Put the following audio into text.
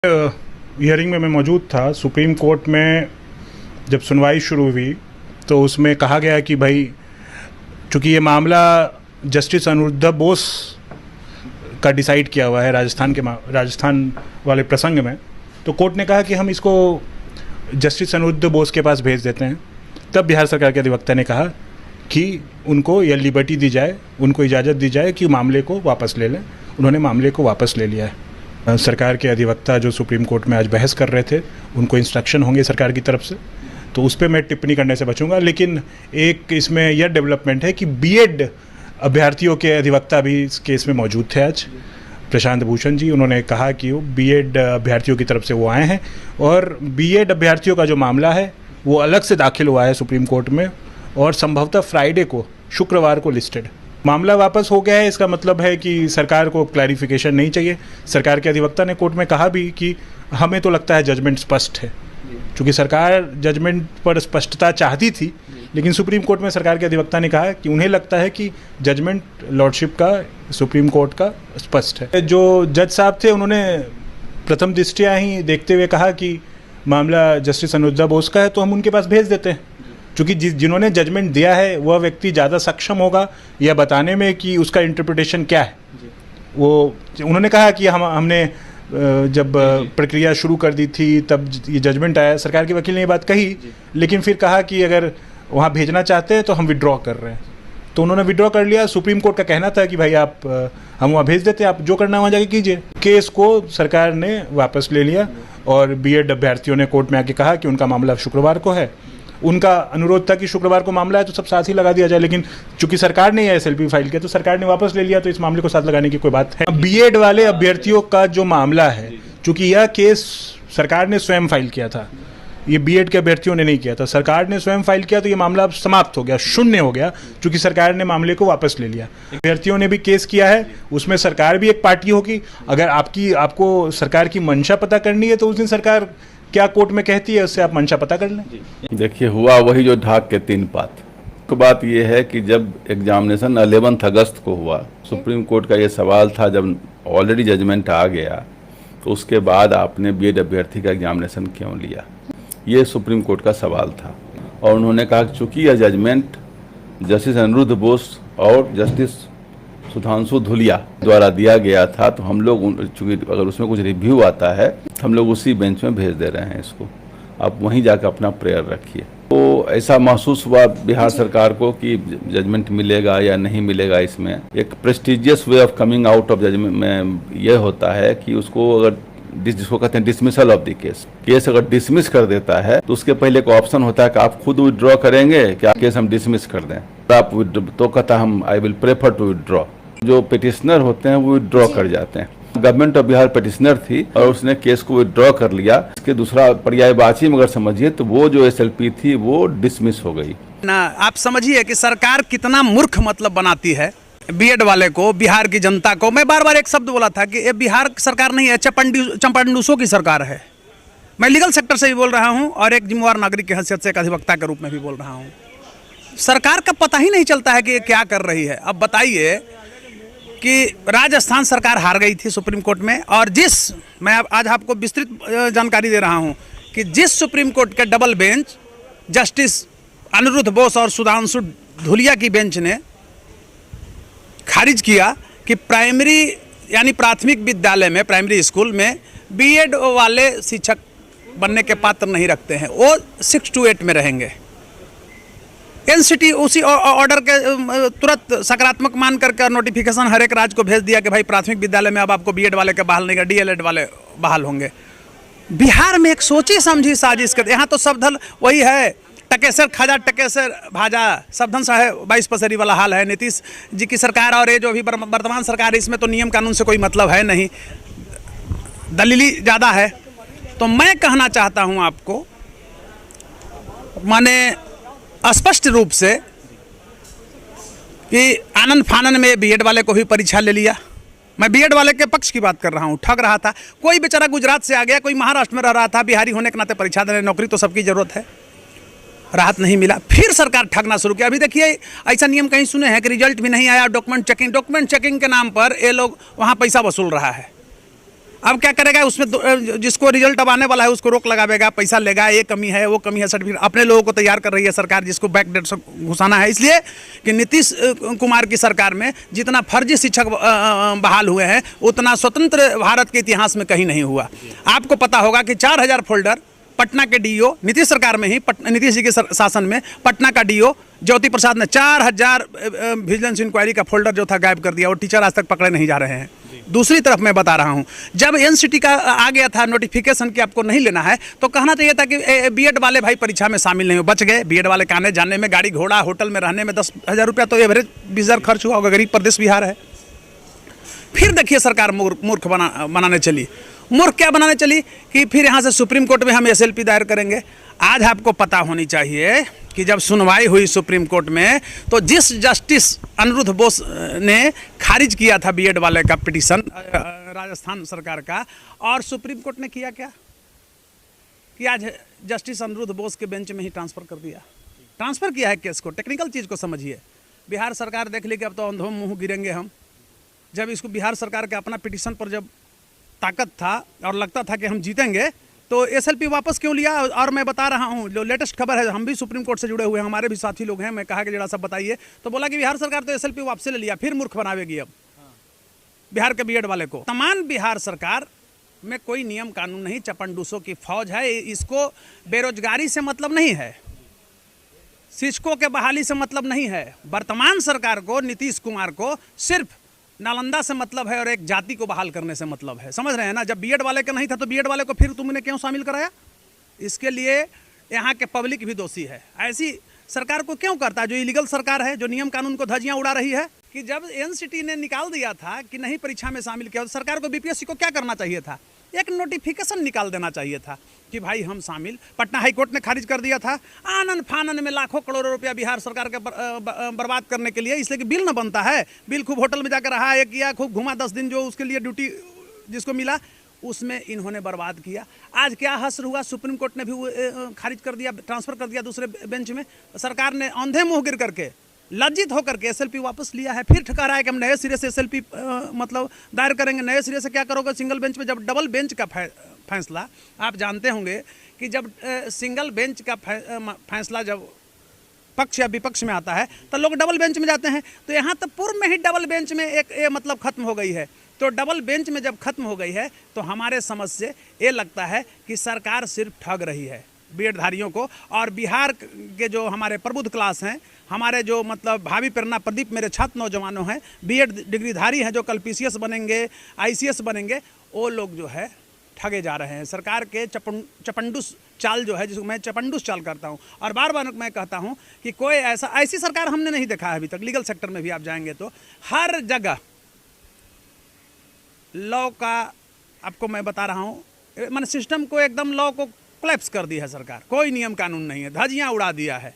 Hearing में मैं मौजूद था। सुप्रीम कोर्ट में जब सुनवाई शुरू हुई तो उसमें कहा गया कि भाई चूँकि ये मामला जस्टिस अनिरुद्ध बोस का डिसाइड किया हुआ है राजस्थान वाले प्रसंग में, तो कोर्ट ने कहा कि हम इसको जस्टिस अनिरुद्ध बोस के पास भेज देते हैं। तब बिहार सरकार के अधिवक्ता ने कहा कि उनको यह लिबर्टी दी जाए, उनको इजाज़त दी जाए कि मामले को वापस ले लें। उन्होंने मामले को वापस ले लिया है। सरकार के अधिवक्ता जो सुप्रीम कोर्ट में आज बहस कर रहे थे, उनको इंस्ट्रक्शन होंगे सरकार की तरफ से, तो उस पर मैं टिप्पणी करने से बचूंगा। लेकिन एक इसमें यह डेवलपमेंट है कि बीएड अभ्यर्थियों के अधिवक्ता भी इस केस में मौजूद थे आज, प्रशांत भूषण जी। उन्होंने कहा कि वो बीएड अभ्यर्थियों की तरफ से वो आए हैं और बीएड अभ्यर्थियों का जो मामला है वो अलग से दाखिल हुआ है सुप्रीम कोर्ट में और संभवतः फ्राइडे को, शुक्रवार को लिस्टेड मामला वापस हो गया है। इसका मतलब है कि सरकार को क्लैरिफिकेशन नहीं चाहिए। सरकार के अधिवक्ता ने कोर्ट में कहा भी कि हमें तो लगता है जजमेंट स्पष्ट है, क्योंकि सरकार जजमेंट पर स्पष्टता चाहती थी, लेकिन सुप्रीम कोर्ट में सरकार के अधिवक्ता ने कहा कि उन्हें लगता है कि जजमेंट लॉर्डशिप का, सुप्रीम कोर्ट का स्पष्ट है। जो जज साहब थे उन्होंने प्रथम दृष्टया ही देखते हुए कहा कि मामला जस्टिस अनिरुद्ध बोस का है तो हम उनके पास भेज देते हैं, क्योंकि जिन्होंने जजमेंट दिया है वह व्यक्ति ज़्यादा सक्षम होगा यह बताने में कि उसका इंटरप्रिटेशन क्या है। वो उन्होंने कहा कि हमने जब प्रक्रिया शुरू कर दी थी तब ये जजमेंट आया। सरकार के वकील ने ये बात कही, लेकिन फिर कहा कि अगर वहाँ भेजना चाहते हैं तो हम विड्रॉ कर रहे हैं, तो उन्होंने विड्रॉ कर लिया। सुप्रीम कोर्ट का कहना था कि भाई आप हम वहाँ भेज देते हैं, आप जो करना वहाँ जाके कीजिए। केस को सरकार ने वापस ले लिया और बीएड अभ्यर्थियों ने कोर्ट में आके कहा कि उनका मामला शुक्रवार को है। उनका अनुरोध था कि शुक्रवार को मामला है तो सब साथ ही लगा दिया जाए, लेकिन चूंकि सरकार ने यह एसएलपी फाइल किया तो सरकार ने वापस ले लिया, तो इस मामले को साथ लगाने की कोई बात है। बीएड वाले अभ्यर्थियों का जो मामला है, चूंकि यह केस सरकार ने स्वयं फाइल किया था, ये बीएड के अभ्यर्थियों ने नहीं किया था, सरकार ने स्वयं फाइल किया, तो ये मामला अब समाप्त हो गया, शून्य हो गया, क्योंकि सरकार ने मामले को वापस ले लिया। अभ्यर्थियों ने भी केस किया है, उसमें सरकार भी एक पार्टी होगी। अगर आपको सरकार की मंशा पता करनी है तो उस दिन सरकार क्या कोर्ट में कहती है उससे आप मंशा पता कर लें। देखिए, हुआ वही जो ढाक के तीन पात। तो बात यह है कि जब एग्जामिनेशन 11 अगस्त को हुआ, सुप्रीम कोर्ट का ये सवाल था, जब ऑलरेडी जजमेंट आ गया तो उसके बाद आपने बीएड अभ्यर्थी का एग्जामिनेशन क्यों लिया, ये सुप्रीम कोर्ट का सवाल था। और उन्होंने कहा कि चूंकि यह जजमेंट जस्टिस अनिरुद्ध बोस और जस्टिस सुधांशु धुलिया द्वारा दिया गया था, तो हम लोग चूंकि अगर उसमें कुछ रिव्यू आता है हम लोग उसी बेंच में भेज दे रहे हैं इसको, आप वहीं जाकर अपना प्रेयर रखिए। तो ऐसा महसूस हुआ बिहार सरकार को कि जजमेंट मिलेगा या नहीं मिलेगा। इसमें एक prestigious way of coming out of judgment में यह होता है कि उसको अगर जिसको कहते हैं डिसमिसल ऑफ द केस अगर डिसमिस कर देता है तो उसके पहले एक ऑप्शन होता है कि आप खुद विड्रॉ करेंगे क्या केस हम डिसमिस कर दें, आप तो कहता हम I will prefer to withdraw. जो पिटिशनर होते हैं वो विड्रॉ कर जाते हैं। गवर्नमेंट ऑफ बिहार पिटिशनर थी और उसने केस को विड्रॉ कर लिया। इसके दूसरा पर्यायवाची में अगर समझिए तो वो जो एसएलपी थी वो डिसमिस हो गई ना। आप समझिए कि सरकार कितना मूर्ख मतलब बनाती है बीएड वाले को, बिहार की जनता को। मैं बार बार एक शब्द बोला था कि ये बिहार सरकार नहीं है, चंपांडूसों की सरकार है। मैं लीगल सेक्टर से भी बोल रहा हूँ और एक जिम्मेवार नागरिक की हैसियत से एक अधिवक्ता के रूप में भी बोल रहा हूँ। सरकार का पता ही नहीं चलता है कि ये क्या कर रही है। अब बताइए कि राजस्थान सरकार हार गई थी सुप्रीम कोर्ट में, और मैं आज आपको विस्तृत जानकारी दे रहा हूँ कि जिस सुप्रीम कोर्ट के double bench justice Aniruddha Bose और सुधांशु धुलिया की बेंच ने खारिज किया कि प्राइमरी यानी प्राथमिक विद्यालय में, प्राइमरी स्कूल में बीएड वाले शिक्षक बनने के पात्र नहीं रखते हैं, वो 6 to 8 में रहेंगे। एनसीटी उसी ऑर्डर के तुरंत सकारात्मक मान करके नोटिफिकेशन हर एक राज्य को भेज दिया कि भाई प्राथमिक विद्यालय में अब आपको बीएड वाले के बहाल नहीं कर, डीएलएड वाले बहाल होंगे। बिहार में एक सोची समझी साजिश करते, यहाँ तो सबधन वही है, टकेसर खाजा टकेसर भाजा, सबधन सा है 22 पसेरी वाला हाल है। नीतीश जी की सरकार और ये जो अभी वर्तमान सरकार है, इसमें तो नियम कानून से कोई मतलब है नहीं, दलीली ज़्यादा है। तो मैं कहना चाहता हूँ आपको, माने स्पष्ट रूप से कि आनंद फानन में बीएड वाले को भी परीक्षा ले लिया। मैं बीएड वाले के पक्ष की बात कर रहा हूँ। ठग रहा था कोई बेचारा, गुजरात से आ गया, कोई महाराष्ट्र में रह रहा था, बिहारी होने के नाते परीक्षा देने, नौकरी तो सबकी ज़रूरत है, राहत नहीं मिला, फिर सरकार ठगना शुरू किया। अभी देखिए ऐसा नियम कहीं सुने हैं कि रिजल्ट भी नहीं आया, डॉक्यूमेंट चेकिंग के नाम पर ये लोग वहाँ पैसा वसूल रहा है। अब क्या करेगा, उसमें जिसको रिजल्ट अब आने वाला है उसको रोक लगावेगा, पैसा लेगा, ये कमी है वो कमी है, सर्टिफिकेट अपने लोगों को तैयार कर रही है सरकार, जिसको बैकडेट से घुसाना है। इसलिए कि नीतीश कुमार की सरकार में जितना फर्जी शिक्षक बहाल हुए हैं उतना स्वतंत्र भारत के इतिहास में कहीं नहीं हुआ। आपको पता होगा कि 4000 फोल्डर पटना के डीओ, नीतीश सरकार में ही, नीतीश जी के शासन में पटना का डीओ ज्योति प्रसाद ने 4000 विजिलेंस इंक्वायरी का फोल्डर जो था गायब कर दिया, और टीचर आज तक पकड़े नहीं जा रहे हैं। दूसरी तरफ मैं बता रहा हूं, जब एनसीटी का आ गया था नोटिफिकेशन कि आपको नहीं लेना है, तो कहना चाहिए था कि बीएड वाले भाई परीक्षा में शामिल नहीं हो, बच गए। बीएड वाले के आने जाने में, गाड़ी घोड़ा, होटल में रहने में 10,000 रुपया तो एवरेज 20,000 खर्च हुआ होगा। गरीब प्रदेश बिहार है। फिर देखिए सरकार मूर्ख बनाने चली। मूर्ख क्या बनाने चली कि फिर यहाँ से सुप्रीम कोर्ट में हम एसएलपी दायर करेंगे। आज आपको पता होनी चाहिए कि जब सुनवाई हुई सुप्रीम कोर्ट में, तो जिस जस्टिस अनिरुद्ध बोस ने खारिज किया था बीएड वाले का पिटीशन राजस्थान सरकार का, और सुप्रीम कोर्ट ने किया क्या कि आज जस्टिस अनिरुद्ध बोस के बेंच में ही ट्रांसफ़र कर दिया। ट्रांसफ़र किया है केस को। टेक्निकल चीज़ को समझिए। बिहार सरकार देख ली कि अब तो अंधों मुँह गिरेंगे हम। जब इसको बिहार सरकार के अपना पिटीशन पर जब ताकत था और लगता था कि हम जीतेंगे, तो एसएलपी वापस क्यों लिया। और मैं बता रहा हूँ, जो लेटेस्ट खबर है, हम भी सुप्रीम कोर्ट से जुड़े हुए हैं, हमारे भी साथी लोग हैं, मैं कहा कि जरा सब बताइए, तो बोला कि बिहार सरकार तो एसएलपी वापस ले लिया, फिर मूर्ख बनावेगी अब बिहार के बीएड वाले को। तमाम बिहार सरकार में कोई नियम कानून नहीं, चपंडूसों की फौज है। इसको बेरोजगारी से मतलब नहीं है, शिक्षकों के बहाली से मतलब नहीं है। वर्तमान सरकार को, नीतीश कुमार को सिर्फ नालंदा से मतलब है और एक जाति को बहाल करने से मतलब है। समझ रहे हैं ना। जब बीएड वाले का नहीं था तो बीएड वाले को फिर तुमने क्यों शामिल कराया। इसके लिए यहाँ के पब्लिक भी दोषी है। ऐसी सरकार को क्यों करता है जो इलीगल सरकार है, जो नियम कानून को धज्जियाँ उड़ा रही है। कि जब एनसीटी ने निकाल दिया था कि नहीं परीक्षा में शामिल किया, तो सरकार को बीपीएससी को क्या करना चाहिए था, एक नोटिफिकेशन निकाल देना चाहिए था कि भाई हम शामिल। पटना हाईकोर्ट ने खारिज कर दिया था। आनन फानन में लाखों करोड़ों रुपया बिहार सरकार के बर्बाद करने के लिए, इसलिए कि बिल न बनता है। बिल खूब होटल में जाकर रहा, एक किया, खूब घुमा, 10 दिन जो उसके लिए ड्यूटी जिसको मिला उसमें इन्होंने बर्बाद किया। आज क्या हश्र हुआ, सुप्रीम कोर्ट ने भी खारिज कर दिया, ट्रांसफ़र कर दिया दूसरे बेंच में। सरकार ने अंधे मुँह गिर करके, लज्जित होकर के एसएलपी वापस लिया है। फिर ठका रहा है कि हम नए सिरे से एसएलपी मतलब दायर करेंगे। नए सिरे से क्या करोगे सिंगल बेंच में। जब डबल बेंच का फैसला, आप जानते होंगे कि जब सिंगल बेंच का फैसला जब पक्ष या विपक्ष में आता है तो लोग डबल बेंच में जाते हैं। तो यहाँ तो पूर्व में ही डबल बेंच में एक मतलब खत्म हो गई है। तो डबल बेंच में जब खत्म हो गई है तो हमारे समझ से ये लगता है कि सरकार सिर्फ ठग रही है बीएड धारियों को। और बिहार के जो हमारे प्रबुद्ध क्लास हैं, हमारे जो मतलब भावी प्रेरणा प्रदीप मेरे छात्र नौजवानों हैं, बीएड डिग्रीधारी हैं, जो कल पीसीएस बनेंगे, आईसीएस बनेंगे, वो लोग जो है ठगे जा रहे हैं। सरकार के चपंडूस चाल जो है, जिसको मैं चपंडूस चाल करता हूं। और बार बार मैं कहता हूं कि कोई ऐसी सरकार हमने नहीं देखा है अभी तक। लीगल सेक्टर में भी आप जाएंगे तो हर जगह लॉ का, आपको मैं बता रहा हूं, मैंने सिस्टम को एकदम लॉ को कोलैप्स कर दिया है सरकार। कोई नियम कानून नहीं है, धज्जियां उड़ा दिया है।